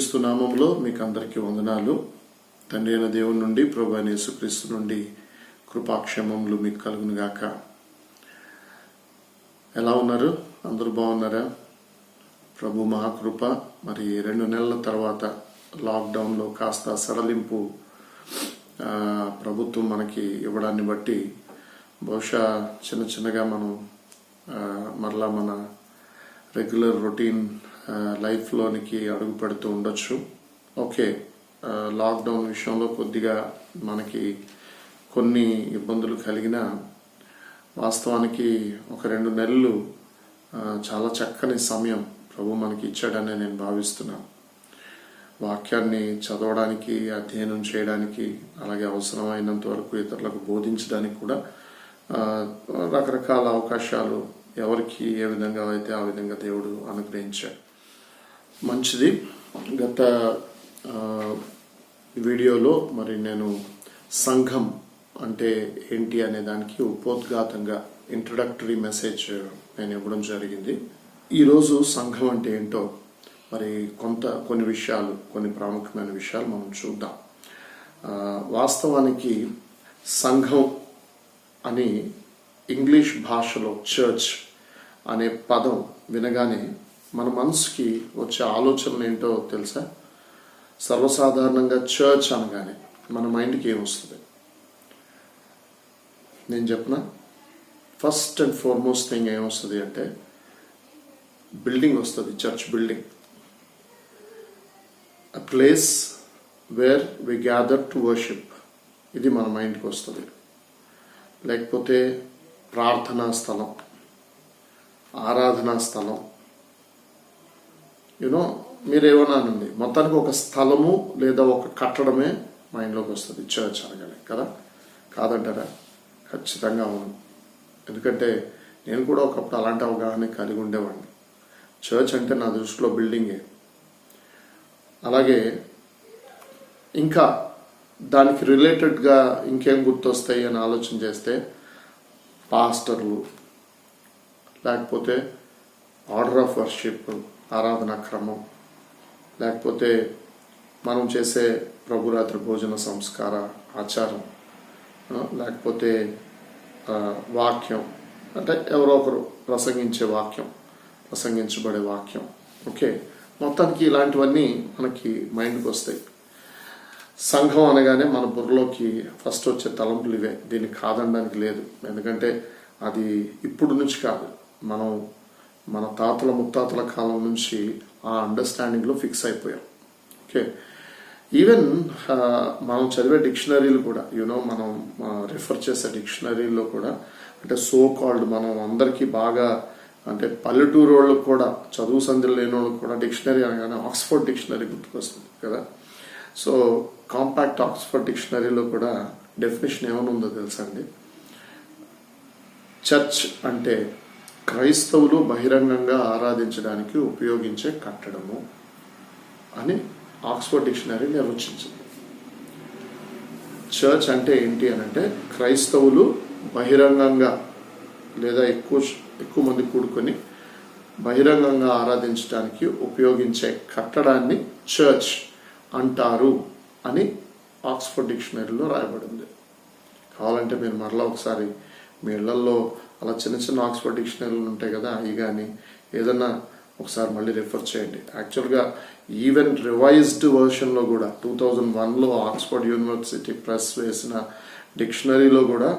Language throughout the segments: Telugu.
యేసుక్రీస్తు నామంలో మీకు అందరికీ వందనాలు. తండ్రి అయిన దేవుని నుండి, ప్రభు అయిన యేసుక్రీస్తు నుండి కృపాక్షేమములు మీకు కలుగును గాక. ఎలా ఉన్నారు? అందరూ బాగున్నారా? ప్రభు మహాకృప. మరి 2 నెలల తర్వాత లాక్డౌన్లో కాస్త సడలింపు ప్రభుత్వం మనకి ఇవ్వడాన్ని బట్టి బహుశా చిన్నగా మనం మరలా మన రెగ్యులర్ రొటీన్ లైఫ్లోనికి అడుగు పెడుతూ ఉండొచ్చు. ఓకే, లాక్డౌన్ విషయంలో కొద్దిగా మనకి కొన్ని ఇబ్బందులు కలిగినా వాస్తవానికి ఒక 2 నెలలు చాలా చక్కని సమయం ప్రభు మనకి ఇచ్చాడని నేను భావిస్తున్నాను. వాక్యాన్ని చదవడానికి, అధ్యయనం చేయడానికి, అలాగే అవసరమైనంత వరకు ఇతరులకు బోధించడానికి కూడా రకరకాల అవకాశాలు ఎవరికి ఏ విధంగా అయితే ఆ విధంగా దేవుడు అనుగ్రహించాడు. మంచిది. గత వీడియోలో మరి నేను సంఘం అంటే ఏంటి అనే దానికి ఉపోద్ఘాతంగా ఇంట్రడక్టరీ మెసేజ్ నేను ఇవ్వడం జరిగింది. ఈరోజు సంఘం అంటే ఏంటో మరి కొన్ని విషయాలు, కొన్ని ప్రాముఖ్యమైన విషయాలు మనం చూద్దాం. వాస్తవానికి సంఘం అని ఇంగ్లీష్ భాషలో చర్చ్ అనే పదం వినగానే మన మనసుకి వచ్చే ఆలోచనలు ఏంటో తెలుసా? సర్వసాధారణంగా చర్చ్ అనగానే మన మైండ్కి ఏమొస్తుంది నేను చెప్పనా? ఫస్ట్ అండ్ ఫార్మోస్ట్ థింగ్ ఏమొస్తుంది అంటే బిల్డింగ్ వస్తుంది. Church building, a place where we gather to worship. ఇది మన మైండ్కి వస్తుంది. లేకపోతే ప్రార్థనా స్థలం, ఆరాధనా స్థలం, మీరేమన్నానండి, మొత్తానికి ఒక స్థలము లేదా ఒక కట్టడమే మైండ్లోకి వస్తుంది చర్చ్ అనగానే కదా. కాదంటారా? ఖచ్చితంగా అవును. ఎందుకంటే నేను కూడా ఒకప్పుడు అలాంటి అవగాహన కలిగి ఉండేవాడిని. చర్చ్ అంటే నా దృష్టిలో బిల్డింగే. అలాగే ఇంకా దానికి రిలేటెడ్గా ఇంకేం గుర్తొస్తాయి అని ఆలోచన చేస్తే పాస్టర్లు, లేకపోతే ఆర్డర్ ఆఫ్ వర్షిప్, ఆరాధనా క్రమం, లేకపోతే మనం చేసే ప్రభురాత్రి భోజన సంస్కార ఆచారం, లేకపోతే వాక్యం అంటే ఎవరో ఒకరు ప్రసంగించబడే వాక్యం. ఓకే, మొత్తానికి ఇలాంటివన్నీ మనకి మైండ్కి వస్తాయి. సంఘం అనగానే మన బుర్రలోకి ఫస్ట్ వచ్చే తలంపులు ఇవే. దీన్ని కాదనడానికి లేదు. ఎందుకంటే అది ఇప్పుడు నుంచి కాదు, మన తాతల ముత్తాతల కాలం నుంచి ఆ అండర్స్టాండింగ్లో ఫిక్స్ అయిపోయాం. ఓకే, ఈవెన్ మనం చదివే డిక్షనరీలు కూడా మనం రిఫర్ చేసే డిక్షనరీలో కూడా అంటే సో కాల్డ్ మనం అందరికీ బాగా అంటే పల్లెటూరు వాళ్ళకు కూడా, చదువు సంధ్యలు లేని వాళ్ళకి కూడా డిక్షనరీ అనగానే ఆక్స్ఫర్డ్ డిక్షనరీ గుర్తుకొస్తుంది కదా. సో కాంపాక్ట్ ఆక్స్ఫర్డ్ డిక్షనరీలో కూడా డెఫినేషన్ ఏమైనా ఉందో తెలుసా అండి? చర్చ్ అంటే క్రైస్తవులు బహిరంగంగా ఆరాధించడానికి ఉపయోగించే కట్టడము అని ఆక్స్ఫర్డ్ డిక్షనరీ నిర్వచించింది. చర్చ్ అంటే ఏంటి అని అంటే క్రైస్తవులు బహిరంగంగా లేదా ఎక్కువ మంది కూడుకొని బహిరంగంగా ఆరాధించడానికి ఉపయోగించే కట్టడాన్ని చర్చ్ అంటారు అని ఆక్స్ఫర్డ్ డిక్షనరీలో రాయబడింది. కావాలంటే మీరు మరలా ఒకసారి మీ ఇళ్లలో అలా చిన్న ఆక్స్ఫర్డ్ డిక్షనరీలు ఉంటాయి కదా, అవి కానీ ఏదన్నా ఒకసారి మళ్ళీ రిఫర్ చేయండి. యాక్చువల్గా ఈవెన్ రివైజ్డ్ వర్షన్లో కూడా 2001లో ఆక్స్ఫర్డ్ యూనివర్సిటీ ప్రెస్ వేసిన డిక్షనరీలో కూడా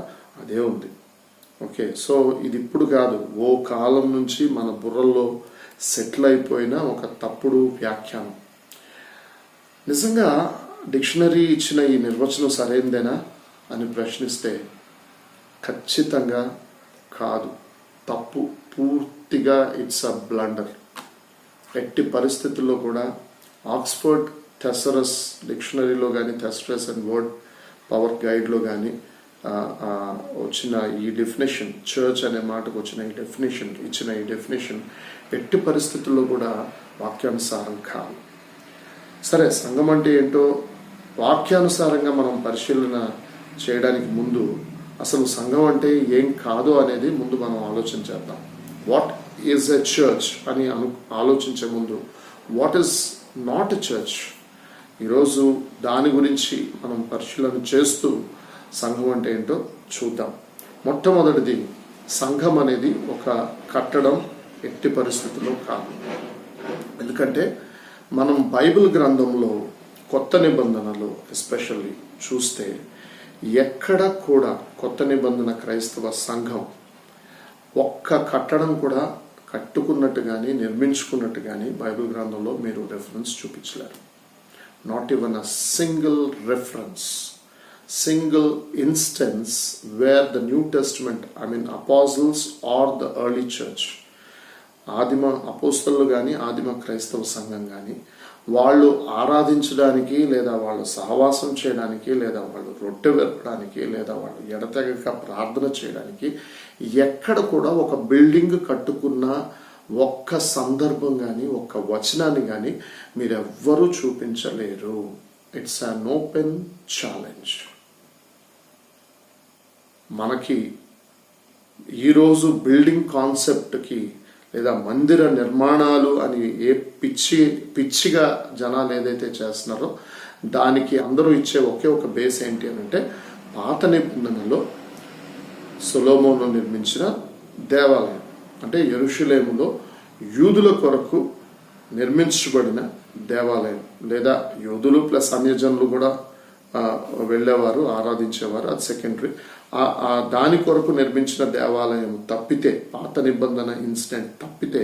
అదే ఉంది. ఓకే, సో ఇది ఇప్పుడు కాదు, ఓ కాలం నుంచి మన బుర్రల్లో సెటిల్ అయిపోయిన ఒక తప్పుడు వ్యాఖ్యానం. నిజంగా డిక్షనరీ ఇచ్చిన ఈ నిర్వచనం సరైనదేనా అని ప్రశ్నిస్తే ఖచ్చితంగా కాదు, తప్పు, పూర్తిగా ఇట్స్ అ బ్లండర్. ఎట్టి పరిస్థితుల్లో కూడా ఆక్స్ఫర్డ్ థెసరస్ డిక్షనరీలో కానీ, థెసరస్ అండ్ వర్డ్ పవర్ గైడ్లో కానీ వచ్చిన ఈ డెఫినేషన్, చర్చ్ అనే మాటకు వచ్చిన ఈ డెఫినేషన్ ఎట్టి పరిస్థితుల్లో కూడా వాక్యానుసారం కాదు. సరే, సంఘం అంటే ఏంటో వాక్యానుసారంగా మనం పరిశీలన చేయడానికి ముందు అసలు సంఘం అంటే ఏం కాదు అనేది ముందు మనం ఆలోచన చేద్దాం. వాట్ ఈజ్ ఎ చర్చ్ అని ఆలోచించే ముందు what is not a church. ఈరోజు దాని గురించి మనం పరిశీలన చేస్తూ సంఘం అంటే ఏంటో చూద్దాం. మొట్టమొదటిది, సంఘం అనేది ఒక కట్టడం ఎట్టి పరిస్థితుల్లో కాదు. ఎందుకంటే మనం బైబిల్ గ్రంథంలో కొత్త నిబంధనలు ఎస్పెషల్లీ చూస్తే ఎక్కడ కూడా కొత్త నిబంధన క్రైస్తవ సంఘం ఒక్క కట్టడం కూడా కట్టుకున్నట్టు కానీ నిర్మించుకున్నట్టు కానీ బైబిల్ గ్రంథంలో మీరు రెఫరెన్స్ చూపించలేరు. Not even a single reference, single instance where the new testament, apostles or the early church, ఆదిమ అపోస్తలు కానీ ఆదిమ క్రైస్తవ సంఘం కానీ వాళ్ళు ఆరాధించడానికి లేదా వాళ్ళు సహవాసం చేయడానికి లేదా వాళ్ళు రొట్టె వెరపడానికి లేదా వాళ్ళు ఎడతెగక ప్రార్థన చేయడానికి ఎక్కడ కూడా ఒక బిల్డింగ్ కట్టుకున్న ఒక్క సందర్భం కానీ ఒక్క వచనాన్ని కానీ మీరెవ్వరూ చూపించలేరు. It's an open challenge. మనకి ఈరోజు బిల్డింగ్ కాన్సెప్ట్కి లేదా మందిర నిర్మాణాలు అని ఏ పిచ్చిగా జనాలు ఏదైతే చేస్తున్నారో దానికి అందరూ ఇచ్చే ఒకే ఒక బేస్ ఏంటి అని అంటే, పాత నిబంధనలో సొలొమోను నిర్మించిన దేవాలయం, అంటే యెరూషలేములో యూదుల కొరకు నిర్మించబడిన దేవాలయం, లేదా యూదులు ప్లస్ అన్యజనులు కూడా వెళ్ళేవారు, ఆరాధించేవారు, అది సెకండరీ. దాని కొరకు నిర్మించిన దేవాలయం తప్పితే, పాత నిబంధన ఇన్సిడెంట్ తప్పితే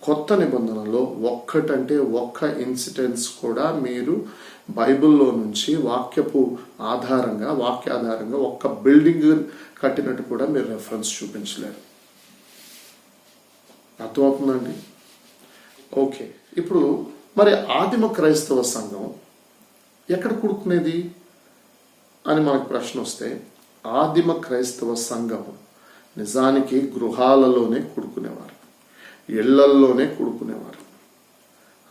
కొత్త నిబంధనలో ఒక్కటంటే ఒక్క ఇన్సిడెంట్స్ కూడా మీరు బైబిల్లో నుంచి వాక్యాధారంగా ఒక్క బిల్డింగ్ కట్టినట్టు కూడా మీరు రెఫరెన్స్ చూపించలేరు. అర్థమవుతుందండి? ఓకే, ఇప్పుడు మరి ఆదిమ క్రైస్తవ సంఘం ఎక్కడ కూడుకునేది అని మనకు ప్రశ్న వస్తే, ఆదిమ క్రైస్తవ సంఘం నిజానికి గృహాలలోనే కూడుకునేవారు, ఇళ్లల్లోనే కూడుకునేవారు.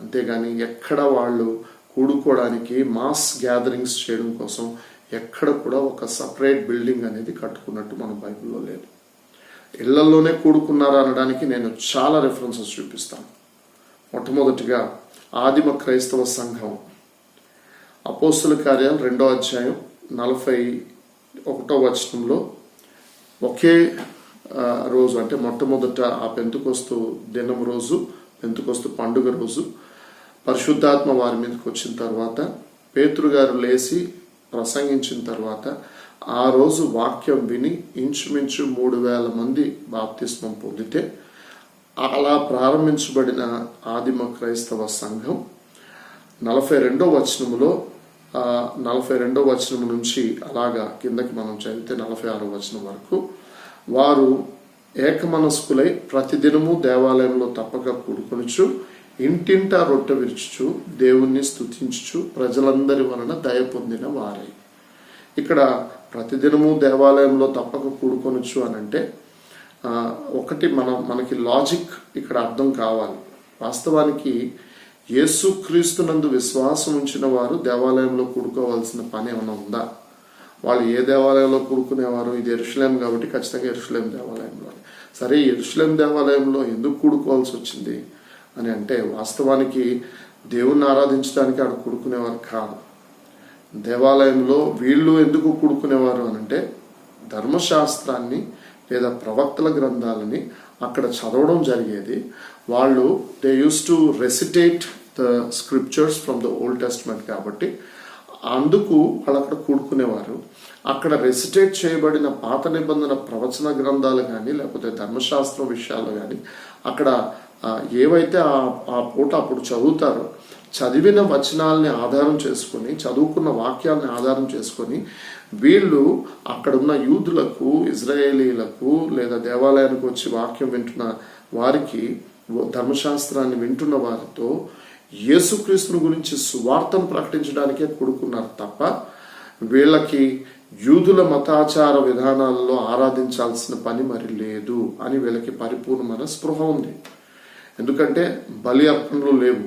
అంతేగాని ఎక్కడ వాళ్ళు కూడుకోవడానికి మాస్ గ్యాదరింగ్స్ చేయడం కోసం ఎక్కడ కూడా ఒక సపరేట్ బిల్డింగ్ అనేది కట్టుకున్నట్టు మన బైబిల్లో లేదు. ఇళ్లల్లోనే కూడుకున్నారా అనడానికి నేను చాలా రెఫరెన్సెస్ చూపిస్తాను. మొట్టమొదటిగా ఆదిమ క్రైస్తవ సంఘం అపోస్తుల కార్యాలు 2వ అధ్యాయం 41వ వచనంలో ఒకే రోజు, అంటే మొట్టమొదట ఆ పెంతెకొస్తు దినం రోజు, పెంతెకొస్తు పండుగ రోజు పరిశుద్ధాత్మ వారి మీదకి వచ్చిన తర్వాత పేతురు గారు లేచి ప్రసంగించిన తర్వాత ఆ రోజు వాక్యం విని ఇంచుమించు 3000 మంది బాప్తిస్మం పొందితే, అలా ప్రారంభించబడిన ఆదిమ క్రైస్తవ సంఘం 42వ వచనంలో 42వ వచనం నుంచి అలాగా కిందకి మనం చదివితే 46వ వచనం వరకు, వారు ఏకమనస్కులై ప్రతిదినము దేవాలయంలో తప్పక కూడుకొనుచు ఇంటింటా రొట్టె విరుచుచు దేవుణ్ణి స్తుతించుచు ప్రజలందరి వలన దయ పొందిన వారై. ఇక్కడ ప్రతిదినము దేవాలయంలో తప్పక కూడుకొనుచు అని అంటే ఒకటి మనకి లాజిక్ ఇక్కడ అర్థం కావాలి. వాస్తవానికి యేసుక్రీస్తునందు విశ్వాసం ఉంచిన వారు దేవాలయంలో కూడుకోవాల్సిన పని ఏమైనా ఉందా? వాళ్ళు ఏ దేవాలయంలో కూడుకునేవారు? ఇది యెరూషలేం కాబట్టి ఖచ్చితంగా యెరూషలేం దేవాలయంలో. సరే, యెరూషలేం దేవాలయంలో ఎందుకు కూడుకోవాల్సి వచ్చింది అని అంటే, వాస్తవానికి దేవుణ్ణి ఆరాధించడానికి ఆడ కూడుకునేవారు కాదు. దేవాలయంలో వీళ్ళు ఎందుకు కూడుకునేవారు అని అంటే, ధర్మశాస్త్రాన్ని లేదా ప్రవక్తల గ్రంథాలని అక్కడ చదవడం జరిగేది. వాళ్ళు they use to recite the scriptures from the old testament కాబట్టి అందుకు వాళ్ళు అక్కడ కూడుకునేవారు. అక్కడ రెసిటేట్ చేయబడిన పాత నిబంధన ప్రవచన గ్రంథాలు కానీ లేకపోతే ధర్మశాస్త్రం విషయాలు కానీ అక్కడ ఏవైతే ఆ పూట అప్పుడు చదువుతారో, చదివిన వచనాలని ఆధారం చేసుకొని, చదువుకున్న వాక్యాలని ఆధారం చేసుకొని వీళ్ళు అక్కడున్న యూదులకు, ఇజ్రాయేలీలకు లేదా దేవాలయానికి వచ్చి వాక్యం వింటున్న వారికి, ధర్మశాస్త్రాన్ని వింటున్న వారితో యేసుక్రీస్తుని గురించి సువార్తను ప్రకటించడానికే కూడుకున్నారు తప్ప వీళ్ళకి యూదుల మతాచార విధానాలలో ఆరాధించాల్సిన పని మరి లేదు అని వీళ్ళకి పరిపూర్ణమైన స్పృహ ఉంది. ఎందుకంటే బలి అర్పణలు లేవు,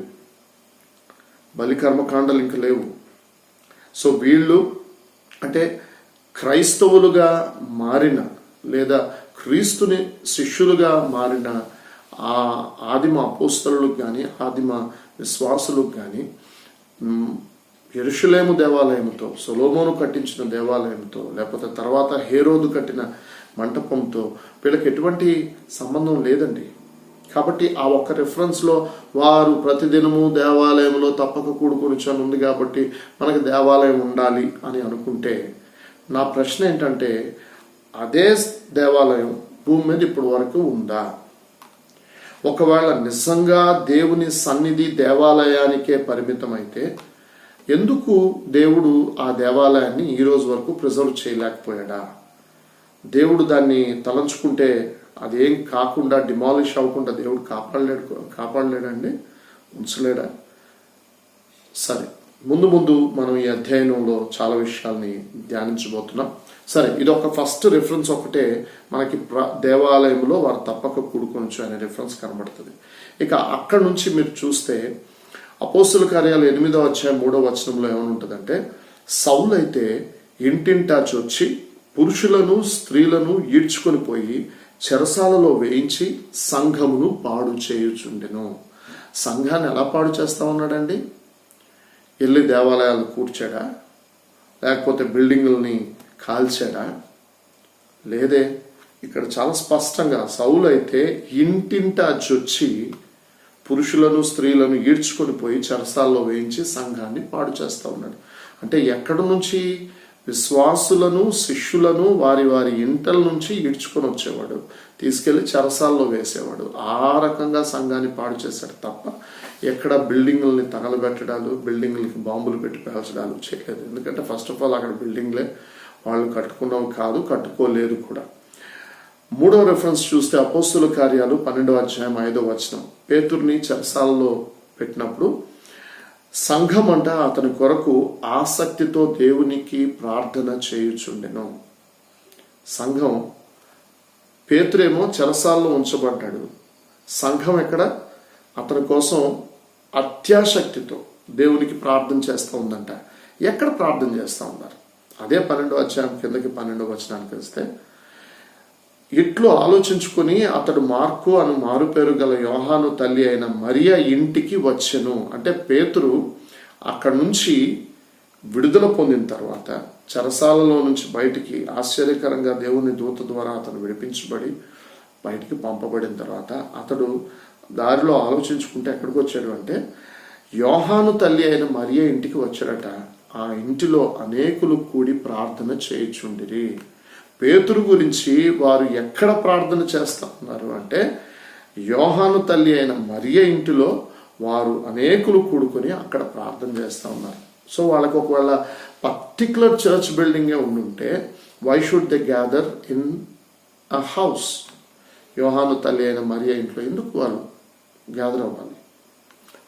బలి కర్మకాండలు ఇంక లేవు. సో వీళ్ళు అంటే క్రైస్తవులుగా మారిన లేదా క్రీస్తుని శిష్యులుగా మారిన ఆ ఆదిమ అపోస్తలులకు కానీ ఆదిమ విశ్వాసులకు కానీ యెరూషలేము దేవాలయంతో, సొలొమోను కట్టించిన దేవాలయంతో, లేకపోతే తర్వాత హేరోదు కట్టిన మంటపంతో వీళ్ళకి ఎటువంటి సంబంధం లేదండి. కాబట్టి ఆ ఒక్క రెఫరెన్స్లో వారు ప్రతిదినము దేవాలయంలో తప్పక కూడుకొని ఉంది కాబట్టి మనకి దేవాలయం ఉండాలి అని అనుకుంటే, నా ప్రశ్న ఏంటంటే అదే దేవాలయం భూమి మీద ఇప్పటి వరకు ఉందా? ఒకవేళ నిజంగా దేవుని సన్నిధి దేవాలయానికే పరిమితం అయితే ఎందుకు దేవుడు ఆ దేవాలయాన్ని ఈ రోజు వరకు ప్రిజర్వ్ చేయలేకపోయాడా? దేవుడు దాన్ని తలంచుకుంటే అదేం కాకుండా డిమాలిష్ అవ్వకుండా దేవుడు కాపాడలేడండి, ఉంచలేడా? సరే, ముందు మనం ఈ అధ్యయనంలో చాలా విషయాల్ని ధ్యానించబోతున్నాం. సరే, ఇది ఒక ఫస్ట్ రిఫరెన్స్ ఒకటే మనకి దేవాలయంలో వారు తప్పక కూడుకొనొచ్చు అనే రిఫరెన్స్ కనబడుతుంది. ఇక అక్కడి నుంచి మీరు చూస్తే అపోస్తుల కార్యాలు 8వ అధ్యాయం 3వ వచనంలో ఏమనుంటుందంటే, సౌలు అయితే ఇంటింటా చొచ్చి పురుషులను స్త్రీలను ఈడ్చుకొని పోయి చెరసాలలో వేయించి సంఘమును పాడు చేయుచుండెను. సంఘాన్ని ఎలా పాడు చేస్తా ఉన్నాడండి? వెళ్ళి దేవాలయాలు కూర్చాడా? లేకపోతే బిల్డింగుల్ని కాల్చాడా? లేదే. ఇక్కడ చాలా స్పష్టంగా సౌలు అయితే ఇంటింటా చొచ్చి పురుషులను స్త్రీలను ఈడ్చుకొని పోయి చెరసాల్లో వేయించి సంఘాన్ని పాడు చేస్తూ ఉన్నాడు. అంటే ఎక్కడి నుంచి? విశ్వాసులను, శిష్యులను వారి వారి ఇంటల నుంచి ఈడ్చుకొని వచ్చేవాడు, తీసుకెళ్లి చెరసాల్లో వేసేవాడు. ఆ రకంగా సంఘాన్ని పాడు చేశాడు తప్ప ఎక్కడ బిల్డింగుల్ని తగలబెట్టడాలు, బిల్డింగులకి బాంబులు పెట్టి పేల్చడాలు చేయలేదు. ఎందుకంటే ఫస్ట్ ఆఫ్ ఆల్ అక్కడ బిల్డింగ్లే వాళ్ళు కట్టుకున్నవి కాదు, కట్టుకోలేరు కూడా. 3వ రెఫరెన్స్ చూస్తే అపోస్తుల కార్యాలు 12వ అధ్యాయం 5వ వచనం. పేతురుని చెరసాలలో పెట్టినప్పుడు సంఘం అంట అతని కొరకు ఆసక్తితో దేవునికి ప్రార్థన చేయుచుండెను. సంఘం, పేతురేమో చెరసాలలో ఉంచబడ్డాడు, సంఘం ఎక్కడ అతని కోసం అత్యాసక్తితో దేవునికి ప్రార్థన చేస్తూ ఉందంట. ఎక్కడ ప్రార్థన చేస్తూ ఉన్నారు? అదే 12వ అధ్యాయం కిందకి 12వ వచనానికి వస్తే, ఇట్లు ఆలోచించుకుని అతడు మార్కు అను మారు పేరు గల యోహాను తల్లి అయిన మరియా ఇంటికి వచ్చెను. అంటే పేతురు అక్కడి నుంచి విడుదల పొందిన తర్వాత, చెరసాలలో నుంచి బయటికి ఆశ్చర్యకరంగా దేవుని దూత ద్వారా అతను విడిపించబడి బయటికి పంపబడిన తర్వాత అతడు దారిలో ఆలోచించుకుంటే ఎక్కడికి వచ్చాడు అంటే యోహాను తల్లి అయిన మరియా ఇంటికి వచ్చాడట. ఆ ఇంటిలో అనేకులు కూడి ప్రార్థన చేయుచుండిరి. పేతురు గురించి వారు ఎక్కడ ప్రార్థన చేస్తా ఉన్నారు అంటే యోహాను తల్లి అయిన మరియా ఇంటిలో వారు అనేకులు కూడుకొని అక్కడ ప్రార్థన చేస్తూ ఉన్నారు. సో వాళ్ళకి ఒకవేళ పర్టికులర్ చర్చ్ బిల్డింగే ఉండుంటే why should they gather in a house? Yohanu తల్లి అయిన మరియా ఇంట్లో ఎందుకు వాళ్ళు గ్యాదర్ అవ్వాలి?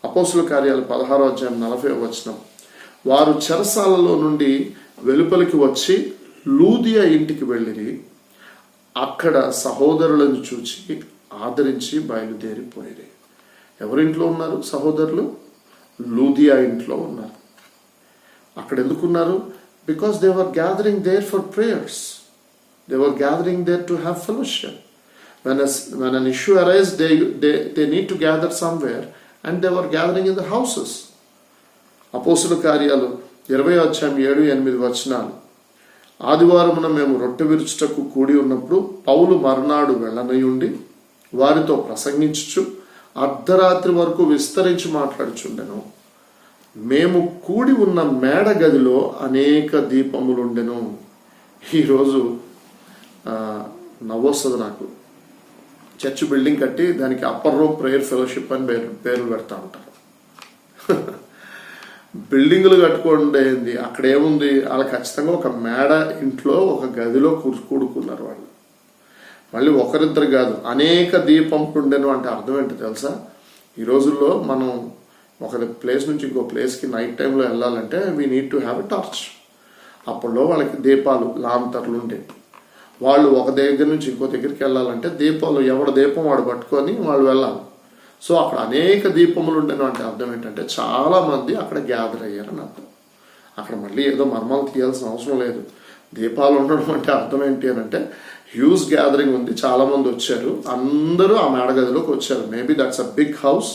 అపోస్తుల కార్యాలు 16వ అధ్యాయం 40వ వచనం. వారు చెరసాలలో నుండి వెలుపలికి వచ్చి లూదియా ఇంటికి వెళ్ళిరి. అక్కడ సహోదరులను చూచి ఆదరించి బయలుదేరిపోయిరి. ఎవరింట్లో ఉన్నారు సహోదరులు? లూదియా ఇంట్లో ఉన్నారు. అక్కడ ఎందుకున్నారు? Because they were gathering there for prayers. They were gathering there to have fellowship. When an issue arises, they need to gather somewhere, and they were gathering in the houses. అపోస్తుల కార్యాలు 20వ అధ్యాయం 7-8 వచనాలు. ఆదివారమున మేము రొట్టె విరుచుటకు కూడి ఉన్నప్పుడు పౌలు మర్నాడు వెళ్ళనయుండి వారితో ప్రసంగించుచు అర్ధరాత్రి వరకు విస్తరించి మాట్లాడుచుండెను. మేము కూడి ఉన్న మేడ గదిలో అనేక దీపములుండెను. ఈరోజు నవ్వొస్తుంది నాకు. చర్చ్ బిల్డింగ్ కట్టి దానికి అప్పర్ రూమ్ ప్రేయర్ ఫెలోషిప్ అని పేర్లు పెడతా ఉంటారు. బిల్డింగులు కట్టుకోండి, అక్కడ ఏముంది? వాళ్ళు ఖచ్చితంగా ఒక మేడ ఇంట్లో ఒక గదిలో కూడుకున్నారు వాళ్ళు. మళ్ళీ ఒకరిద్దరు కాదు, అనేక దీపంలు ఉండేను. అంటే అర్థం ఏంటో తెలుసా? ఈ రోజుల్లో మనం ఒక ప్లేస్ నుంచి ఇంకో ప్లేస్కి నైట్ టైంలో వెళ్ళాలంటే we need to have a torch. అప్పట్లో వాళ్ళకి దీపాలు, లాంతర్లు ఉండేవి. వాళ్ళు ఒక దగ్గర నుంచి ఇంకో దగ్గరికి వెళ్ళాలంటే దీపాలు, ఎవడ దీపం వాడు పట్టుకొని వాళ్ళు వెళ్ళాలి. సో అక్కడ అనేక దీపములు ఉండేను. అంటే అర్థం ఏంటంటే చాలా మంది అక్కడ గ్యాదర్ అయ్యారని అర్థం. అక్కడ మళ్ళీ ఏదో మర్మాలు తీయాల్సిన అవసరం లేదు. దీపాలు ఉండడం అంటే అర్థం ఏంటి అని అంటే హ్యూజ్ గ్యాదరింగ్ ఉంది, చాలా మంది వచ్చారు, అందరూ ఆ మేడగదిలోకి వచ్చారు. Maybe that's a big house,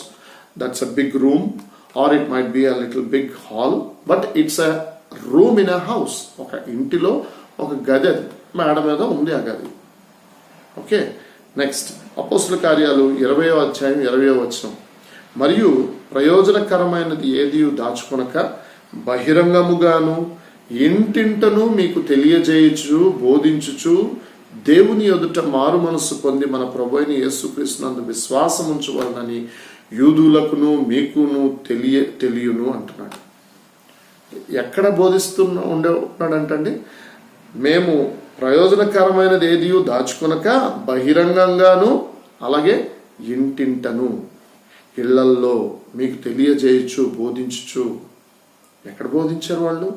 that's a big room. Or it might be a little big hall, but it's a room in a house. ఒక ఇంటిలో ఒక గది, అది మేడ మీద ఉంది ఆ గది. ఓకే, నెక్స్ట్ అపోస్తుల కార్యాలు 20వ అధ్యాయం 20వ వచనం. మరియు ప్రయోజనకరమైనది ఏది దాచుకొనక బహిరంగముగాను ఇంటింటను మీకు తెలియజేయుచు బోధించుచు దేవుని ఎదుట మారు మనస్సు పొంది మన ప్రభువైన యేసుక్రీస్తునందు విశ్వాసం ఉంచవలనని యూదులకును మీకును తెలియను అంటున్నాడు. ఎక్కడ ఉన్నాడంటండి? మేము ప్రయోజనకరమైనది ఏది దాచుకొనక బహిరంగంగాను అలాగే ఇంటింటను ఇళ్లల్లో మీకు తెలియజేయచ్చు బోధించచ్చు. ఎక్కడ బోధించారు వాళ్ళు?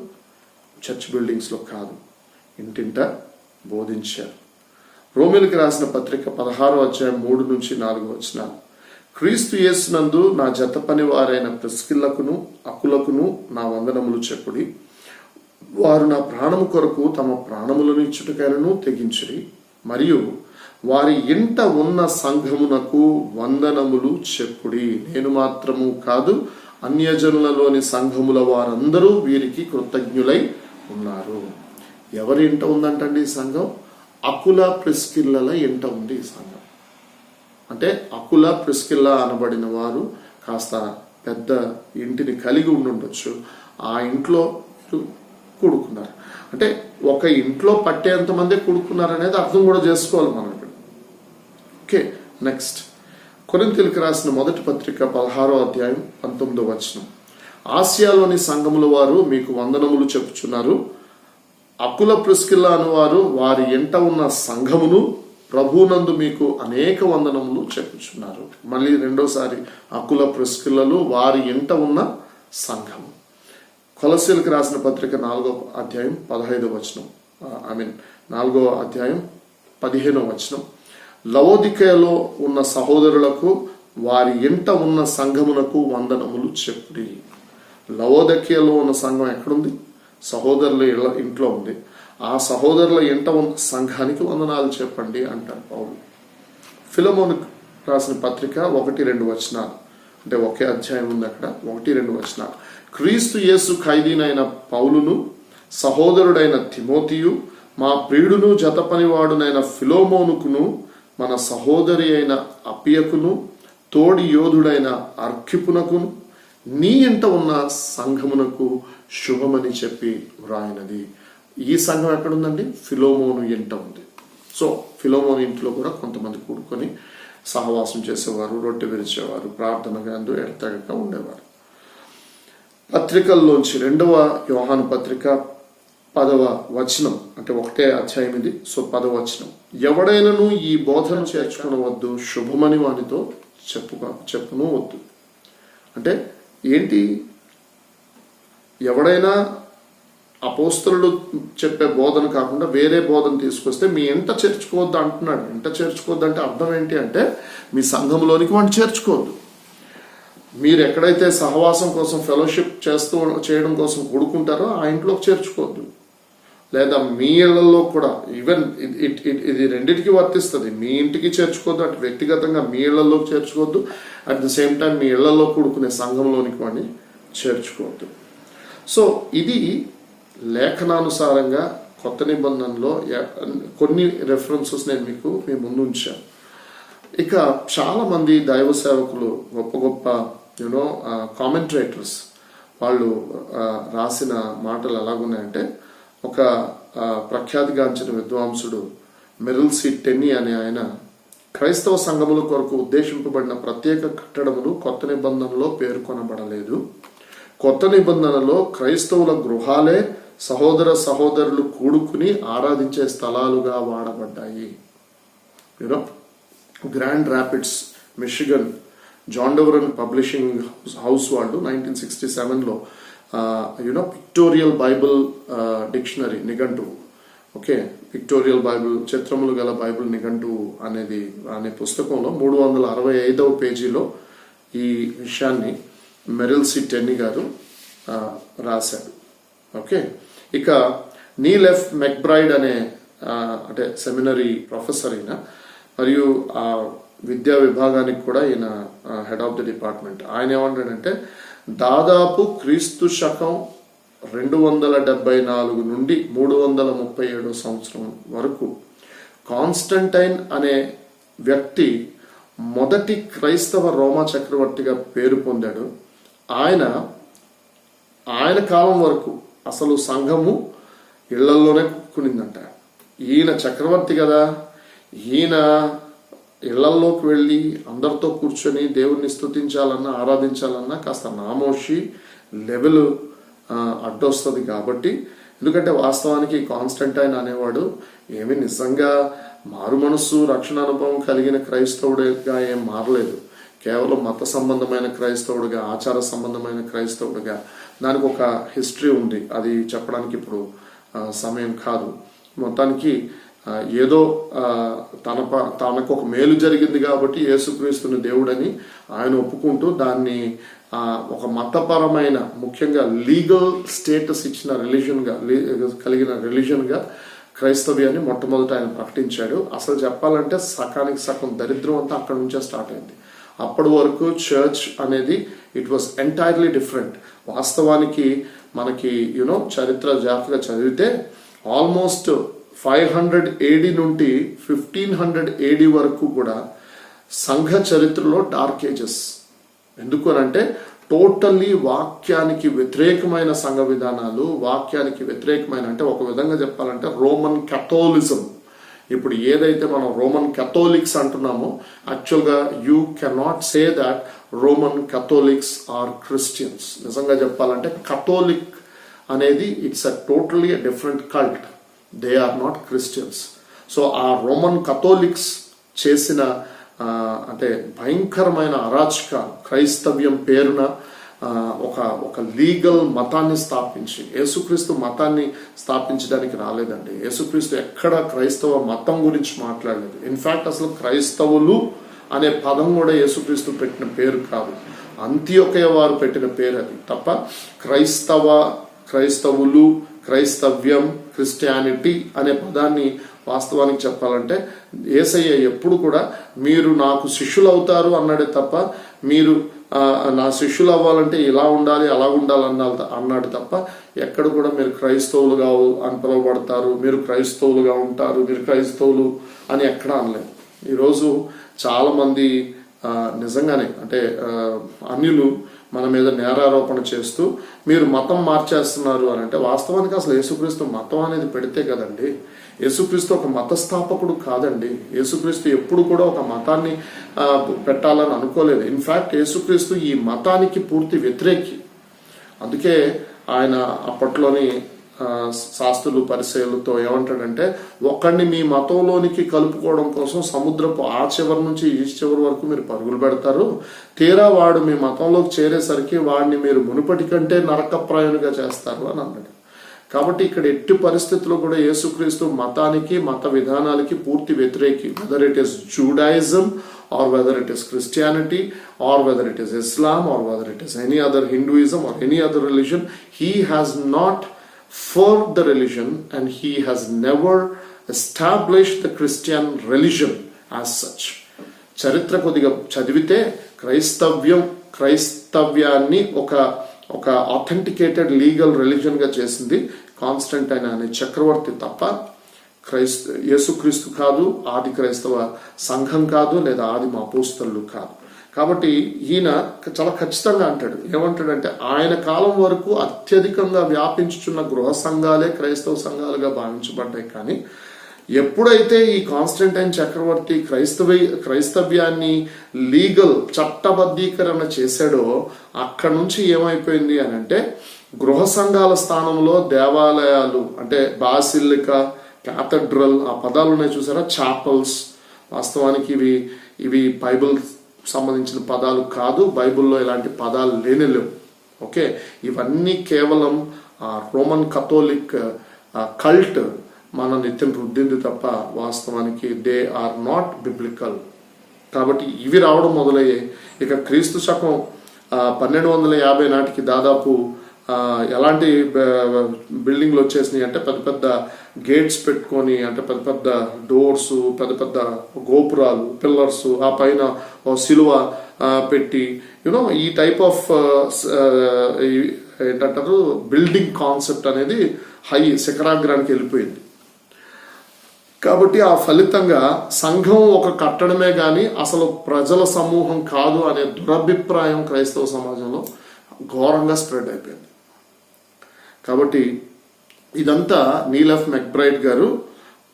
చర్చ్ బిల్డింగ్స్లో కాదు, ఇంటింట బోధించారు. రోమీయులకు రాసిన పత్రిక 16వ అధ్యాయం 3 నుంచి 4 వచనాలు. క్రీస్తు యేసునందు నా జత పని వారైన ప్రిస్కిల్లకును అకులకును నా వందనములు చెప్పుడి. వారు నా ప్రాణము కొరకు తమ ప్రాణములను ఇచ్చుటకైనను తెగించిరి. మరియు వారి ఇంట ఉన్న సంఘమునకు వందనములు చెప్పుడి. నేను మాత్రము కాదు, అన్యజనులలోని సంఘముల వారందరూ వీరికి కృతజ్ఞులై ఉన్నారు. ఎవరి ఇంట ఉందంటండి ఈ సంఘం? అకుల ప్రిస్కిల్లల ఇంట ఉంది ఈ సంఘం. అంటే అకుల ప్రిస్కిల్ల అనబడిన వారు కాస్త పెద్ద ఇంటిని కలిగి ఉండుండొచ్చు. ఆ ఇంట్లో కూడుకున్నారు. అంటే ఒక ఇంట్లో పట్టేంత మంది కూడుకున్నారు అనేది అర్థం కూడా చేసుకోవాలి మనం ఇక్కడ. ఓకే, నెక్స్ట్ కొరింథీయులకు రాసిన మొదటి పత్రిక 16వ అధ్యాయం 19వ వచనం. ఆసియాలోని సంఘముల వారు మీకు వందనములు చెప్పుచున్నారు. అకుల ప్రిస్కిల్ల అనువారు వారి ఎంట ఉన్న సంఘమును ప్రభునందు మీకు అనేక వందనములు చెప్పుచున్నారు. మళ్ళీ రెండోసారి అకుల ప్రిస్కిల్లలు వారి ఎంట ఉన్న సంఘము. కొలస్సీలకు రాసిన పత్రిక 4వ అధ్యాయం 15వ వచనం, 4వ అధ్యాయం 15వ వచనం. లవోదికయలో ఉన్న సహోదరులకు వారి ఇంట ఉన్న సంఘమునకు వందనములు చెప్పుడి. లవోదికయలో ఉన్న సంఘం ఎక్కడుంది? సహోదరుల ఇంట్లో ఉంది. ఆ సహోదరుల ఇంట ఉన్న సంఘానికి వందనాలు చెప్పండి అంటారు పౌలు. ఫిలమోనుకు రాసిన పత్రిక 1-2 వచనాలు, అంటే ఒకే అధ్యాయం ఉంది అక్కడ, 1-2 వచనాలు. క్రీస్తు యేసు ఖైదీనైన పౌలును, సహోదరుడైన తిమోతియు, మా ప్రియుడును జత పనివాడునైన ఫిలోమోనుకును, మన సహోదరి అయిన అపియకును, తోడి యోధుడైన అర్ఖిపునకును, నీ ఇంట ఉన్న సంఘమునకు శుభమని చెప్పి వ్రాయినది. ఈ సంఘం ఎక్కడుందండి? ఫిలోమోను ఇంట ఉంది. సో ఫిలోమోను ఇంట్లో కూడా కొంతమంది కూడుకొని సహవాసం చేసేవారు, రొట్టె విరిచేవారు, ప్రార్థనగా ఎడతెగక ఉండేవారు. పత్రికల్లోంచి 2వ యోహాను పత్రిక 10వ వచనం, అంటే ఒకటే అధ్యాయం ఇది. సో 10వ వచనం. ఎవడైనను ఈ బోధన చేర్చుకునవద్దు, శుభమని వానితో చెప్పును వద్దు. అంటే ఏంటి? ఎవడైనా అపోస్తలుడు చెప్పే బోధన కాకుండా వేరే బోధన తీసుకొస్తే మీ ఇంట చేర్చుకోవద్దు అంటున్నాడు. ఇంట చేర్చుకోవద్దు అంటే అర్థం ఏంటి అంటే మీ సంఘంలోనికి వాడిని చేర్చుకోవద్దు. మీరు ఎక్కడైతే సహవాసం కోసం ఫెలోషిప్ చేయడం కోసం కూడుకుంటారో ఆ ఇంట్లోకి చేర్చుకోవద్దు. లేదా మీ ఇళ్లలో కూడా ఈవెన్ ఇది రెండింటికి వర్తిస్తుంది. మీ ఇంటికి చేర్చుకోవద్దు, అటు వ్యక్తిగతంగా మీ ఇళ్లలోకి చేర్చుకోవద్దు, అట్ ది సేమ్ టైం మీ ఇళ్లలో కూడుకునే సంఘంలోనికి వాడిని చేర్చుకోవద్దు. సో ఇది లేఖనానుసారంగా కొత్త నిబంధనలో కొన్ని రెఫరెన్సెస్ నేను మీ ముందు ఉంచాను. ఇక చాలా మంది దైవ సేవకులు, గొప్ప గొప్ప కామెంటరేటర్స్, వాళ్ళు రాసిన మాటలు ఎలాగున్నాయంటే, ఒక ప్రఖ్యాతిగాంచిన విద్వాంసుడు మెరిల్ సి టెన్నీ అనే ఆయన క్రైస్తవ సంఘముల కొరకు ఉద్దేశింపబడిన ప్రత్యేక కట్టడములు కొత్త నిబంధనలో పేర్కొనబడలేదు. కొత్త నిబంధనలో క్రైస్తవుల గృహాలే సహోదరులు కూడుకుని ఆరాధించే స్థలాలుగా వాడబడ్డాయి. Grand rapids, Michigan, Zondervan publishing house వాళ్ళు 1967లో పిక్టోరియల్ బైబిల్ డిక్షనరీ నిఘంటువు, ఓకే, పిక్టోరియల్ బైబిల్, చిత్రములు గల బైబిల్ నిఘంటువు అనే పుస్తకంలో 365వ పేజీలో ఈ విషయాన్ని మెరిల్ సి టెన్నీ గారు రాశాడు. ఓకే, ఇక నీల్ ఎఫ్ మెక్బ్రైడ్ అనే అంటే సెమినరీ ప్రొఫెసర్ అయిన, మరియు ఆ విద్యా విభాగానికి కూడా ఈయన హెడ్ ఆఫ్ ది డిపార్ట్మెంట్. ఆయన ఏమంటాడంటే, దాదాపు క్రీస్తు శకం 274 నుండి 337 సంవత్సరం వరకు కాన్స్టంటైన్ అనే వ్యక్తి మొదటి క్రైస్తవ రోమా చక్రవర్తిగా పేరు పొందాడు. ఆయన కాలం వరకు అసలు సంఘము ఇళ్లలోనే కునిందంట. ఈయన చక్రవర్తి కదా, ఈయన ఇళ్లల్లోకి వెళ్ళి అందరితో కూర్చొని దేవుణ్ణి స్తుతించాలన్నా ఆరాధించాలన్నా కాస్త నామోషి లెవెల్ అడ్డొస్తుంది. కాబట్టి ఎందుకంటే వాస్తవానికి కాన్స్టంటైన్ అనేవాడు ఏమి నిజంగా మారు మనస్సు రక్షణ అనుభవం కలిగిన క్రైస్తవుడిగా ఏం మారలేదు. కేవలం మత సంబంధమైన క్రైస్తవుడిగా, ఆచార సంబంధమైన క్రైస్తవుడిగా. దానికి ఒక హిస్టరీ ఉంది, అది చెప్పడానికి ఇప్పుడు సమయం కాదు. మొత్తానికి ఏదో తనకు ఒక మేలు జరిగింది కాబట్టి యేసుక్రీస్తుని దేవుడని ఆయన ఒప్పుకుంటూ దాన్ని ఒక మతపరమైన, ముఖ్యంగా లీగల్ స్టేటస్ ఇచ్చిన రిలీజన్గా కలిగిన రిలీజన్గా క్రైస్తవ్యాన్ని మొట్టమొదట ఆయన ప్రకటించాడు. అసలు చెప్పాలంటే సకానికి సగం దరిద్రం అంతా అక్కడ నుంచే స్టార్ట్ అయింది. అప్పటి వరకు చర్చ్ అనేది ఇట్ వాస్ ఎంటైర్లీ డిఫరెంట్. వాస్తవానికి మనకి చరిత్ర జాగ్రత్తగా చదివితే ఆల్మోస్ట్ 500 AD నుండి 1500 AD వరకు కూడా సంఘ చరిత్రలో డార్క్ ఏజెస్. ఎందుకు అనంటే టోటల్లీ వాక్యానికి వ్యతిరేకమైన సంఘ విధానాలు, వాక్యానికి వ్యతిరేకమైన అంటే ఒక విధంగా చెప్పాలంటే రోమన్ కథోలిజం. ఇప్పుడు ఏదైతే మనం రోమన్ కథోలిక్స్ అంటున్నామో యాక్చువల్గా you cannot say that Roman Catholics are Christians. నిజంగా చెప్పాలంటే కథోలిక్ అనేది it's a totally different cult. They are not Christians. So ఆ రోమన్ కథోలిక్స్ చేసిన అంటే భయంకరమైన అరాచకాలు, క్రైస్తవ్యం పేరున ఒక లీగల్ మతాన్ని స్థాపించి, యేసుక్రీస్తు మతాన్ని స్థాపించడానికి రాలేదండి. యేసుక్రీస్తు ఎక్కడ క్రైస్తవ మతం గురించి మాట్లాడలేదు. ఇన్ఫ్యాక్ట్ అసలు క్రైస్తవులు అనే పదం కూడా యేసుక్రీస్తు పెట్టిన పేరు కాదు, అంత్యోకయ వారు పెట్టిన పేరు అది తప్ప క్రైస్తవులు, క్రైస్తవ్యం, క్రిస్టియానిటీ అనే పదాన్ని వాస్తవానికి చెప్పాలంటే యేసయ్య ఎప్పుడు కూడా మీరు నాకు శిష్యులు అవుతారు అన్నాడే తప్ప మీరు నా శిష్యులు అవ్వాలంటే ఇలా ఉండాలి అలా ఉండాలి అన్నాడు తప్ప ఎక్కడ కూడా మీరు క్రైస్తవులుగా అని పిలువబడతారు, మీరు క్రైస్తవులుగా ఉంటారు, మీరు క్రైస్తవులు అని ఎక్కడా అనలేదు. ఈరోజు చాలామంది నిజంగానే అంటే అన్యులు మన మీద నేరారోపణ చేస్తూ మీరు మతం మార్చేస్తున్నారు అని అంటే వాస్తవానికి అసలు యేసుక్రీస్తు మతం అనేది పెడితే కదండి. యేసుక్రీస్తు ఒక మత స్థాపకుడు కాదండి. యేసుక్రీస్తు ఎప్పుడు కూడా ఒక మతాన్ని పెట్టాలని అనుకోలేదు. ఇన్ఫ్యాక్ట్ యేసుక్రీస్తు ఈ మతానికి పూర్తి వ్యతిరేకి. అందుకే ఆయన అప్పట్లోని శాస్త్రులు పరిచయులతో ఏమంటాడంటే ఒక్కడిని మీ మతంలోనికి కలుపుకోవడం కోసం సముద్రపు ఆ చివరి నుంచి ఈ చివరి వరకు మీరు పరుగులు పెడతారు, తీరా వాడు మీ మతంలోకి చేరేసరికి వాడిని మీరు మునుపటి కంటే నరకప్రాయునిగా చేస్తారు అని అన్నాడు. కాబట్టి ఇక్కడ ఎట్టి పరిస్థితుల్లో కూడా యేసుక్రీస్తు మతానికి, మత విధానాలకి పూర్తి వ్యతిరేకి. Whether it is Judaism or whether it is Christianity or whether it is Islam or whether it is any other Hinduism or any other religion, he has not formed the religion and he has never established the Christian religion as such. చరిత్ర కొద్దిగా చదివితే క్రైస్తవ్యాన్ని ఒక ఆథెంటికేటెడ్ లీగల్ రిలీజన్గా చేసింది కాన్స్టంటైన్ అనే చక్రవర్తి తప్ప యేసుక్రీస్తు కాదు, ఆది క్రైస్తవ సంఘం కాదు, లేదా ఆది అపోస్తలులు కాదు. కాబట్టి ఈయన చాలా ఖచ్చితంగా అంటాడు. ఏమంటాడంటే ఆయన కాలం వరకు అత్యధికంగా వ్యాపించుచున్న గృహ సంఘాలే క్రైస్తవ సంఘాలుగా భావించబడ్డాయి. కానీ ఎప్పుడైతే ఈ కాన్స్టంటైన్ చక్రవర్తి క్రైస్తవ్యాన్ని లీగల్ చట్టబద్ధీకరణ చేశాడో అక్కడి నుంచి ఏమైపోయింది అని అంటే గృహ సంఘాల స్థానంలో దేవాలయాలు అంటే బాసిలికా, క్యాథడ్రల్, ఆ పదాలు ఉన్నాయి చూసారా, చాపల్స్. వాస్తవానికి ఇవి బైబిల్ సంబంధించిన పదాలు కాదు, బైబిల్లో ఇలాంటి పదాలు లేవు. ఓకే, ఇవన్నీ కేవలం రోమన్ కథోలిక్ కల్ట్ మన నిత్యం రుద్దింది తప్ప వాస్తవానికి దే ఆర్ నాట్ బిబ్లికల్. కాబట్టి ఇవి రావడం మొదలయ్యాయి. ఇక క్రీస్తు శకం 1250 నాటికి దాదాపు ఎలాంటి బిల్డింగ్లు వచ్చేసినాయి అంటే పెద్ద పెద్ద గేట్స్ పెట్టుకొని, అంటే పెద్ద పెద్ద డోర్స్, పెద్ద పెద్ద గోపురాలు, పిల్లర్స్, ఆ పైన సిలువ పెట్టి ఈ టైప్ ఆఫ్ ఏంటంటారు బిల్డింగ్ కాన్సెప్ట్ అనేది శిఖరాగ్రానికి వెళ్ళిపోయింది. కాబట్టి ఆ ఫలితంగా సంఘం ఒక కట్టడమే కానీ అసలు ప్రజల సమూహం కాదు అనే దురభిప్రాయం క్రైస్తవ సమాజంలో ఘోరంగా స్ప్రెడ్ అయిపోయింది. కాబట్టి ఇదంతా నీల్ ఎఫ్ మెక్బ్రైడ్ గారు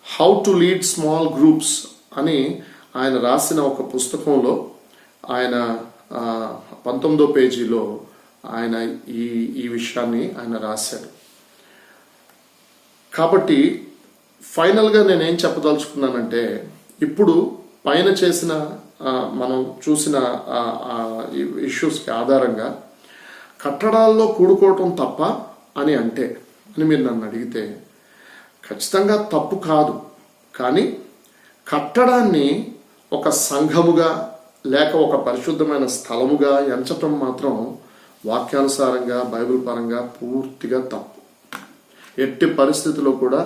how to lead small groups అని ఆయన రాసిన ఒక పుస్తకంలో ఆయన 19వ పేజీలో ఆయన ఈ విషయాన్ని ఆయన రాశాడు. కాబట్టి ఫైనల్గా నేనేం చెప్పదలుచుకున్నానంటే, ఇప్పుడు పైన చేసిన మనం చూసిన ఇష్యూస్కి ఆధారంగా కట్టడాల్లో కూడుకోవటం తప్ప అని మీరు నన్ను అడిగితే ఖచ్చితంగా తప్పు కాదు. కానీ కట్టడాన్ని ఒక సంఘముగా లేక ఒక పరిశుద్ధమైన స్థలముగా ఎంచటం మాత్రం వాక్యానుసారంగా బైబిల్ పరంగా పూర్తిగా తప్పు. ఎట్టి పరిస్థితుల్లో కూడా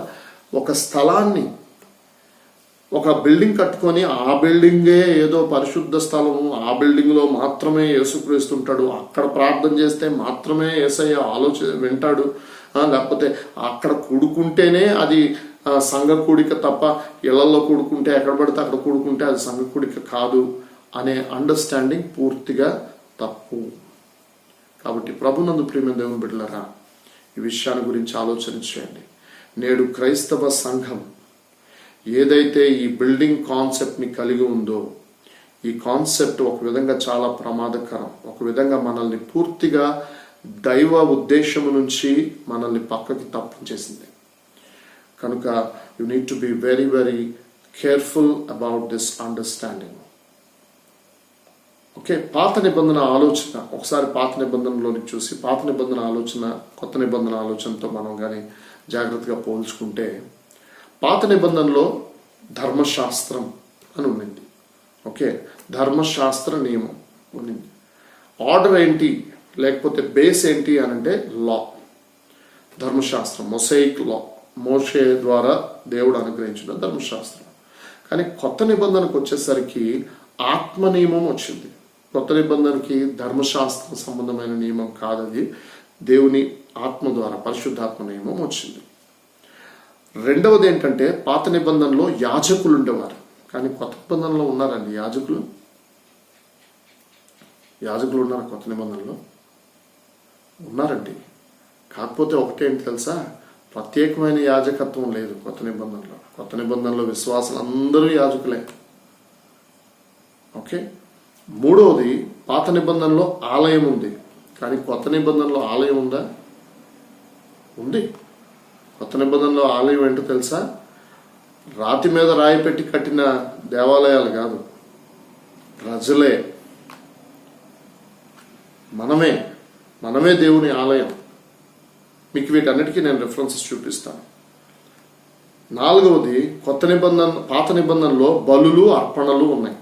ఒక స్థలాన్ని, ఒక బిల్డింగ్ కట్టుకొని ఆ బిల్డింగే ఏదో పరిశుద్ధ స్థలము, ఆ బిల్డింగ్లో మాత్రమే యేసుక్రీస్తుంటాడు, అక్కడ ప్రార్థన చేస్తే మాత్రమే యేసయ్య వింటాడు, లేకపోతే అక్కడ కూడుకుంటేనే అది సంఘ కూడిక తప్ప ఇళ్లలో కూడుకుంటే ఎక్కడ పడితే అక్కడ కూడుకుంటే అది సంఘ కూడిక కాదు అనే అండర్స్టాండింగ్ పూర్తిగా తప్పు. కాబట్టి ప్రభునందు ప్రియమైన దేవుని బిడ్డలారా, ఈ విషయాన్ని గురించి ఆలోచన చేయండి. నేడు క్రైస్తవ సంఘం ఏదైతే ఈ బిల్డింగ్ కాన్సెప్ట్ని కలిగి ఉందో, ఈ కాన్సెప్ట్ ఒక విధంగా చాలా ప్రమాదకరం. ఒక విధంగా మనల్ని పూర్తిగా దైవ ఉద్దేశము నుంచి మనల్ని పక్కకి తప్పించేసింది. కనుక you need to be very very careful about this understanding. Okay, పాత నిబంధన ఆలోచన ఒకసారి పాత నిబంధనలోని చూసి పాత నిబంధన ఆలోచన కొత్త నిబంధన ఆలోచనతో మనం కానీ జాగ్రత్తగా పోల్చుకుంటే, పాత నిబంధనలో ధర్మశాస్త్రం అని ఉండింది. ఓకే, ధర్మశాస్త్ర నియమం ఉండింది. ఆర్డర్ ఏంటి లేకపోతే బేస్ ఏంటి అని అంటే లా, ధర్మశాస్త్రం, మొసైక్ లా, మోషే ద్వారా దేవుడు అనుగ్రహించిన ధర్మశాస్త్రం. కానీ కొత్త నిబంధనకు వచ్చేసరికి ఆత్మ నియమం వచ్చింది. కొత్త నిబంధనకి ధర్మశాస్త్ర సంబంధమైన నియమం కాదది, దేవుని ఆత్మ ద్వారా పరిశుద్ధాత్మ నియమం వచ్చింది. రెండవది ఏంటంటే, పాత నిబంధనలో యాజకులు ఉండేవారు, కానీ కొత్త నిబంధనలో ఉన్నారండి యాజకులు? యాజకులు ఉన్నారు కొత్త నిబంధనలో? ఉన్నారండి. కాకపోతే ఒకటేంటి తెలుసా, ప్రత్యేకమైన యాజకత్వం లేదు కొత్త నిబంధనలో. కొత్త నిబంధనలో విశ్వాసులు అందరూ యాజకులే. ఓకే, మూడవది, పాత నిబంధనలో ఆలయం ఉంది, కానీ కొత్త నిబంధనలో ఆలయం ఉందా? ఉంది. కొత్త నిబంధనలో ఆలయం ఏంటో తెలుసా? రాతి మీద రాయి పెట్టి కట్టిన దేవాలయాలు కాదు, ప్రజలే, మనమే దేవుని ఆలయం. మీకు వీటన్నిటికీ నేను రెఫరెన్సెస్ చూపిస్తాను. నాలుగవది, పాత నిబంధనలో బలులు అర్పణలు ఉన్నాయి.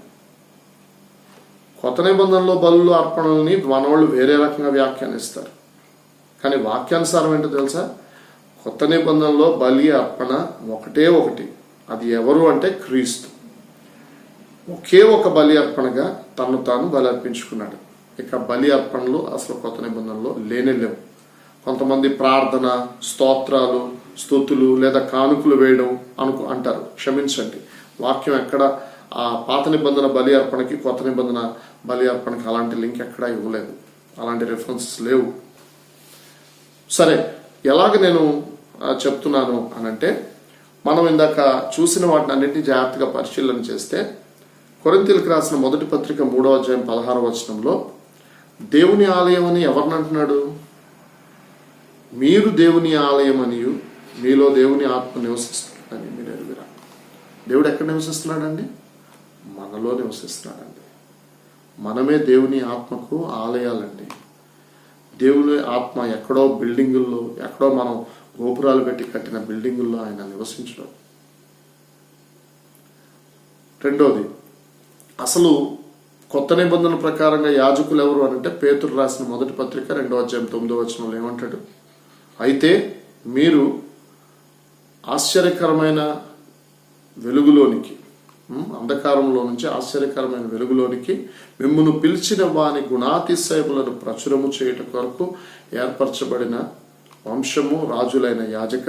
కొత్త నిబంధనలో బలులు అర్పణలని మనవాళ్ళు వేరే రకంగా వ్యాఖ్యానిస్తారు, కానీ వాక్యానుసారం ఏంటో తెలుసా? కొత్త నిబంధనలో బలి అర్పణ ఒకటే ఒకటి, అది ఎవరు అంటే క్రీస్తు. ఒకే ఒక బలి అర్పణగా తను తాను బలి అర్పించుకున్నాడు. ఇక బలి అర్పణలు అసలు కొత్త నిబంధనలో లేవు. కొంతమంది ప్రార్థన, స్తోత్రాలు, స్తుతులు లేదా కానుకలు వేయడం అంటారు. క్షమించండి, వాక్యం ఎక్కడ ఆ పాత నిబంధన బలి అర్పణకి కొత్త నిబంధన బలి అర్పణకి అలాంటి లింక్ ఎక్కడా ఇవ్వలేదు, అలాంటి రెఫరెన్సెస్ లేవు. సరే, ఎలాగ నేను చెప్తున్నాను అనంటే, మనం ఇందాక చూసిన వాటిని అన్నింటినీ జాగ్రత్తగా పరిశీలన చేస్తే, కొరింథీయులకు రాసిన మొదటి పత్రిక 3వ అధ్యాయం 16వ వచనంలో దేవుని ఆలయం అని ఎవరిని అంటున్నాడు? మీరు దేవుని ఆలయం అనియు మీలో దేవుని ఆత్మ నివసిస్తున్నాడని మీరు ఎరుగురా. దేవుడు ఎక్కడ నివసిస్తున్నాడండి? మనలో నివసిస్తున్నాడండి. మనమే దేవుని ఆత్మకు ఆలయాలండి. దేవుని ఆత్మ ఎక్కడో బిల్డింగుల్లో, ఎక్కడో మనం గోపురాలు పెట్టి కట్టిన బిల్డింగుల్లో ఆయన నివసించడం. రెండోది, అసలు కొత్త నిబంధన ప్రకారంగా యాజకులు ఎవరు అని అంటే పేతురు రాసిన మొదటి పత్రిక 2:9 ఏమంటాడు? అయితే మీరు ఆశ్చర్యకరమైన వెలుగులోనికి, అంధకారంలో నుంచి ఆశ్చర్యకరమైన వెలుగులోనికి మిమ్మును పిలిచిన వాని గుణాతిశయములను ప్రచురము చేయుట కొరకు ఏర్పరచబడిన వంశము, రాజులైన యాజక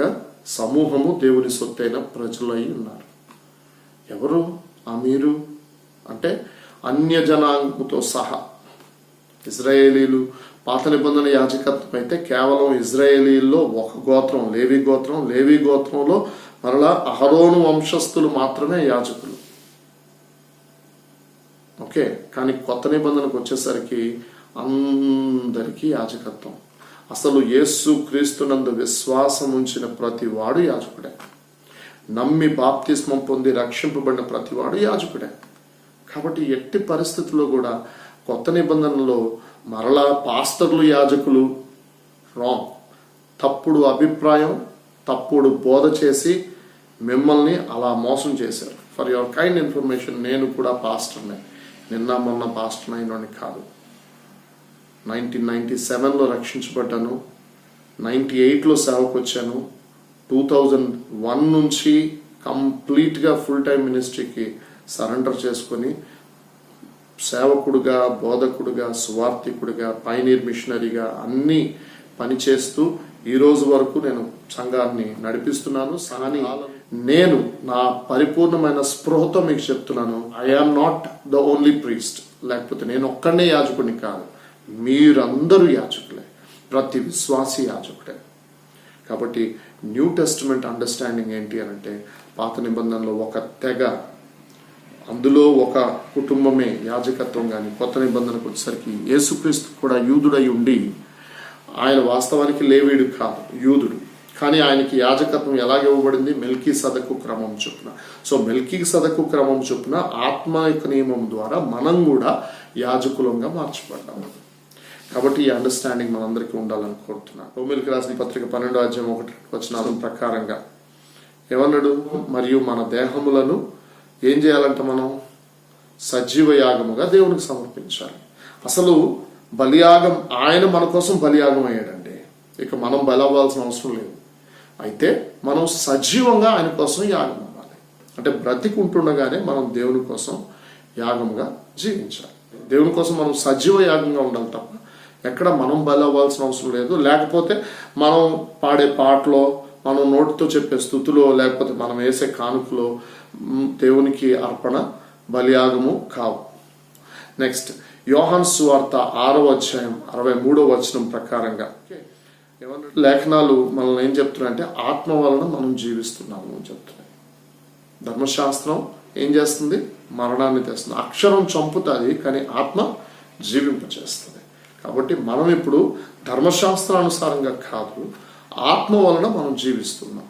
సమూహము, దేవుని సొత్తైన ప్రజలై ఉన్నారు. ఎవరు ఆ మీరు అంటే అన్య జనాంగముతో సహా. ఇజ్రాయేలీలు పాత నిబంధన యాజకత్వం అయితే కేవలం ఇజ్రాయేలీల్లో ఒక గోత్రం, లేవి గోత్రం. లేవి గోత్రంలో మరలా అహరోను వంశస్థులు మాత్రమే యాజకులు. ఓకే, కానీ కొత్త నిబంధనకు వచ్చేసరికి అందరికీ యాజకత్వం. అసలు యేసు క్రీస్తునందు విశ్వాసం ఉంచిన ప్రతివాడు యాజకుడే. నమ్మి బాప్తిస్మం పొంది రక్షింపబడిన ప్రతివాడు యాజకుడే. కాబట్టి ఎట్టి పరిస్థితుల్లో కూడా కొత్త నిబంధనలో మరలా పాస్టర్లు యాజకులు రాంగ్. తప్పుడు అభిప్రాయం, తప్పుడు బోధ చేసి మిమ్మల్ని అలా మోసం చేశారు. ఫర్ యువర్ కైండ్ ఇన్ఫర్మేషన్, నేను కూడా పాస్టర్నే. నిన్న మొన్న పాస్టర్ అయినోని కాదు. 1997లో రక్షించబడ్డాను. 98లో సేవకు వచ్చాను. 2001 నుంచి కంప్లీట్గా ఫుల్ టైం మినిస్ట్రీకి సరెండర్ చేసుకొని సేవకుడుగా, బోధకుడుగా, సువార్థికుడిగా, పైనీర్ మిషనరీగా అన్ని పనిచేస్తూ ఈ రోజు వరకు నేను సంఘాన్ని నడిపిస్తున్నాను. కానీ నేను నా పరిపూర్ణమైన స్పృహతో మీకు చెప్తున్నాను, I am not the only priest. లేకపోతే నేను ఒక్కడే యాజకుడిని కాదు, మీరందరూ యాజకులే. ప్రతి విశ్వాసి యాజకుడే. కాబట్టి న్యూ టెస్టిమెంట్ అండర్స్టాండింగ్ ఏంటి అని అంటే, పాత నిబంధనలో ఒక తెగ, అందులో ఒక కుటుంబమే యాజకత్వం. కానీ కొత్త నిబంధనకు వచ్చేసరికి యేసుక్రీస్తు కూడా యూదుడై ఉండి, ఆయన వాస్తవానికి లేవీయుడు కాదు, యూదుడు. కానీ ఆయనకి యాజకత్వం ఎలాగ ఇవ్వబడింది? మెల్కీసెదెకు క్రమం చొప్పున. సో మెల్కీసెదెకు క్రమం చొప్పున ఆత్మ యొక్క నియమం ద్వారా మనం కూడా యాజకులంగా మార్చబడ్డాము. కాబట్టి ఈ అండర్స్టాండింగ్ మనందరికీ ఉండాలని కోరుతున్నాను. రోమీయులకు రాసిన పత్రిక 12:1 ప్రకారంగా ఏమన్నాడు? మరియు మన దేహములను ఏం చేయాలంట? మనం సజీవ యాగముగా దేవునికి సమర్పించాలి. అసలు బలియాగం, ఆయన మన కోసం బలియాగం అయ్యాడండి. ఇక మనం బలి అవ్వాల్సిన అవసరం లేదు. అయితే మనం సజీవంగా ఆయన కోసం యాగం అవ్వాలి. అంటే బ్రతికుంటుండగానే మనం దేవుని కోసం యాగంగా జీవించాలి. దేవుని కోసం మనం సజీవ యాగంగా ఉండాలి తప్ప ఎక్కడ మనం బలి అవ్వాల్సిన అవసరం లేదు. లేకపోతే మనం పాడే పాటలో, మనం నోటితో చెప్పే స్థుతిలో, లేకపోతే మనం వేసే కానుకలో దేవునికి అర్పణ బలియాగము కావు. నెక్స్ట్, యోహాను సువార్త 6:63 ప్రకారంగా లేఖనాలు మనల్ని ఏం చెప్తున్నాయంటే, ఆత్మ వలన మనం జీవిస్తున్నాము అని చెప్తున్నాయి. ధర్మశాస్త్రం ఏం చేస్తుంది? మరణాన్ని తెస్తుంది. అక్షరం చంపుతుంది, కానీ ఆత్మ జీవింపచేస్తుంది. కాబట్టి మనం ఇప్పుడు ధర్మశాస్త్రానుసారంగా కాదు, ఆత్మ వలన మనం జీవిస్తున్నాం.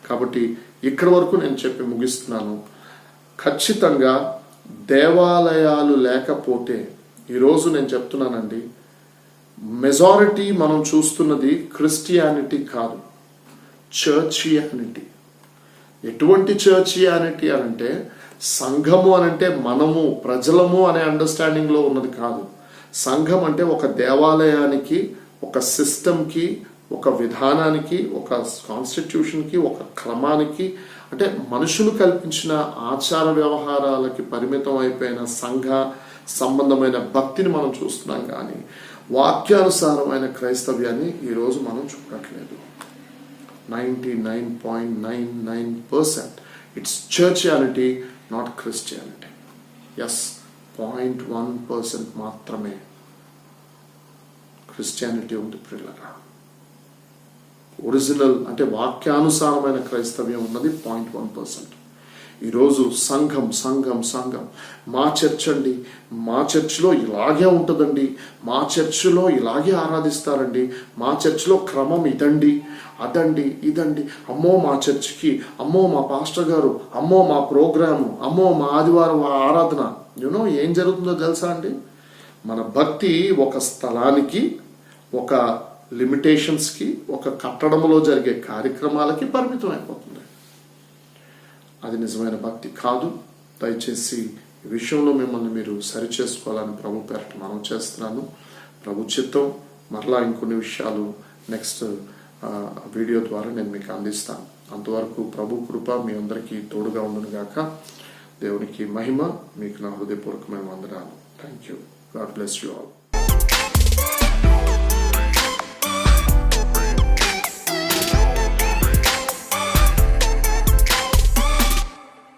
కాబట్టి ఇక్కడ వరకు నేను చెప్పి ముగిస్తున్నాను. ఖచ్చితంగా దేవాలయాలు లేకపోతే, ఈరోజు నేను చెప్తున్నానండి, మెజారిటీ మనం చూస్తున్నది క్రిస్టియానిటీ కాదు, చర్చియానిటీ. ఎటువంటి చర్చియానిటీ అనంటే, సంఘము అనంటే మనము ప్రజలము అనే అండర్స్టాండింగ్లో ఉన్నది కాదు. సంఘం అంటే ఒక దేవాలయానికి, ఒక సిస్టమ్కి, ఒక విధానానికి, ఒక కాన్స్టిట్యూషన్కి, ఒక క్రమానికి, అంటే మనుషులు కల్పించిన ఆచార వ్యవహారాలకి పరిమితం అయిపోయిన సంఘ సంబంధమైన భక్తిని మనం చూస్తున్నాం. కానీ వాక్యానుసారమైన క్రైస్తవ్యాన్ని ఈరోజు మనం చూడట్లేదు. 99.99% it's churchianity, not Christianity. Yes, 0.1% మాత్రమే క్రిస్టియానిటీ ఉంది ప్రియులారా. ఒరిజినల్ అంటే వాక్యానుసారమైన క్రైస్తవ్యం ఉన్నది 0.1%. ఈరోజు సంఘం సంఘం సంఘం మా చర్చ్ అండి, మా చర్చ్లో ఇలాగే ఉంటుందండి, మా చర్చ్లో ఇలాగే ఆరాధిస్తారండి, మా చర్చ్లో క్రమం ఇదండి, అదండి, ఇదండి, అమ్మో మా చర్చ్కి, అమ్మో మా పాస్టర్ గారు, అమ్మో మా ప్రోగ్రాము, అమ్మో మా ఆదివారం ఆరాధన. ఏం జరుగుతుందో తెలుసా అండి? మన భక్తి ఒక స్థలానికి, ఒక లిమిటేషన్స్కి, ఒక కట్టడంలో జరిగే కార్యక్రమాలకి పరిమితం అయిపోతుంది. అది నిజమైన భక్తి కాదు. దయచేసి ఈ విషయంలో మిమ్మల్ని మీరు సరిచేసుకోవాలని ప్రభు పేరట మనం చేస్తున్నాను. ప్రభు చిత్తం మరలా ఇంకొన్ని విషయాలు నెక్స్ట్ వీడియో ద్వారా నేను మీకు అందిస్తాను. అంతవరకు ప్రభు కృప మీ అందరికీ తోడుగా ఉండును గాక. దేవునికి మహిమ. మీకు నా హృదయపూర్వకమైన వందనాలు. Thank you. God bless you all.